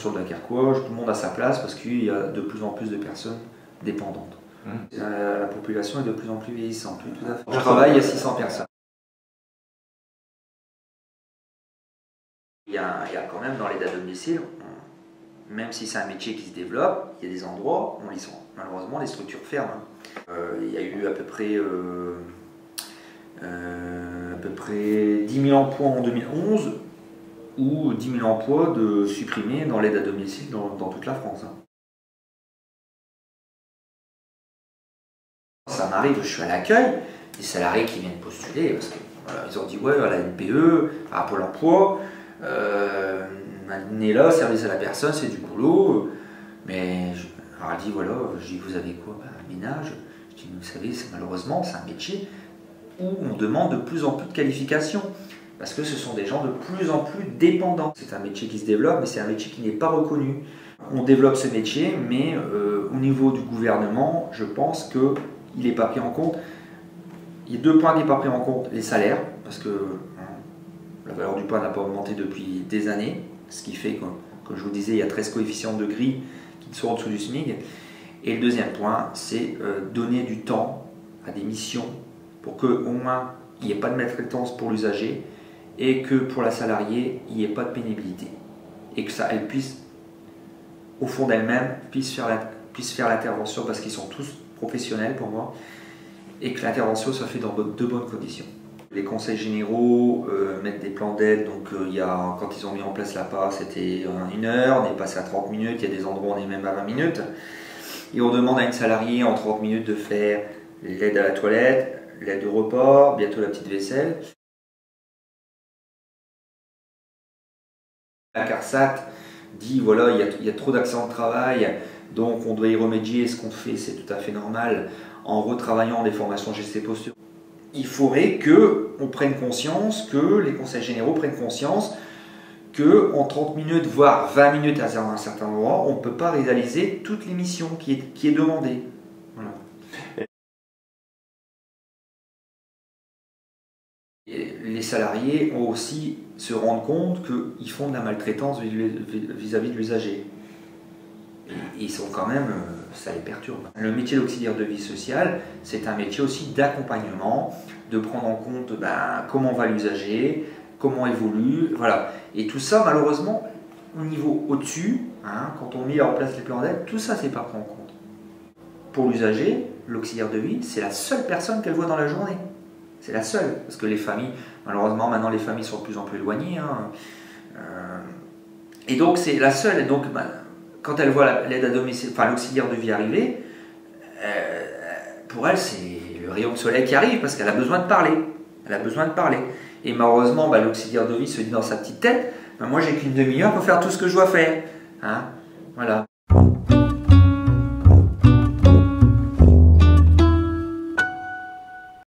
sur le Dunkerquois, tout le monde a sa place parce qu'il y a de plus en plus de personnes dépendantes. La population est de plus en plus vieillissante. Oui, tout à fait. Je travaille, il y a 600 personnes. Il y a quand même dans l'aide à domicile, même si c'est un métier qui se développe, il y a des endroits où malheureusement les structures ferment. Il y a eu à peu près 10 000 emplois en 2011 ou 10 000 emplois de supprimés dans l'aide à domicile dans toute la France. Ça m'arrive, je suis à l'accueil, des salariés qui viennent postuler parce que voilà, ils ont dit ouais, à la NPE, à Pôle emploi, on est là, service à la personne, c'est du boulot. Mais alors elle dit voilà, je dis vous avez quoi? Un ménage. Je dis vous savez, malheureusement c'est un métier où on demande de plus en plus de qualifications parce que ce sont des gens de plus en plus dépendants. C'est un métier qui se développe, mais c'est un métier qui n'est pas reconnu. On développe ce métier, mais au niveau du gouvernement, je pense qu'il n'est pas pris en compte. Il y a deux points qui ne sont pas pris en compte. Les salaires, parce que la valeur du pain n'a pas augmenté depuis des années, ce qui fait que, comme je vous disais, il y a 13 coefficients de gris qui sont en dessous du SMIC. Et le deuxième point, c'est donner du temps à des missions pour qu'au moins il n'y ait pas de maltraitance pour l'usager et que pour la salariée, il n'y ait pas de pénibilité. Et que elle puisse, au fond d'elle-même, puisse faire l'intervention parce qu'ils sont tous professionnels pour moi et que l'intervention soit faite dans de bonnes conditions. Les conseils généraux mettent des plans d'aide, donc quand ils ont mis en place l'APA, c'était 1 heure, on est passé à 30 minutes, il y a des endroits où on est même à 20 minutes. Et on demande à une salariée en 30 minutes de faire l'aide à la toilette, l'aide au repas, bientôt la petite vaisselle. La CARSAT dit voilà, il y a trop d'accidents de travail, donc on doit y remédier. Ce qu'on fait, c'est tout à fait normal en retravaillant les formations gestes-et-postures. Il faudrait qu'on prenne conscience, que les conseils généraux prennent conscience qu'en 30 minutes, voire 20 minutes à un certain endroit, on ne peut pas réaliser toute l'émission qui est demandée. Voilà. Et les salariés ont aussi se rendre compte qu'ils font de la maltraitance vis-à-vis de l'usager. Ils sont quand même, ça les perturbe. Le métier d'auxiliaire de vie sociale, c'est un métier aussi d'accompagnement, de prendre en compte comment va l'usager, comment évolue, voilà. Et tout ça, malheureusement, au niveau au-dessus, quand on met en place les plans d'aide, tout ça, c'est pas pris en compte. Pour l'usager, l'auxiliaire de vie, c'est la seule personne qu'elle voit dans la journée. C'est la seule, parce que les familles, malheureusement, maintenant les familles sont de plus en plus éloignées. Et donc, c'est la seule. Et donc, quand elle voit l'aide à domicile, enfin l'auxiliaire de vie arriver, pour elle, c'est le rayon de soleil qui arrive parce qu'elle a besoin de parler. Elle a besoin de parler. Et malheureusement, l'auxiliaire de vie se dit dans sa petite tête, moi j'ai qu'une demi-heure pour faire tout ce que je dois faire. Voilà.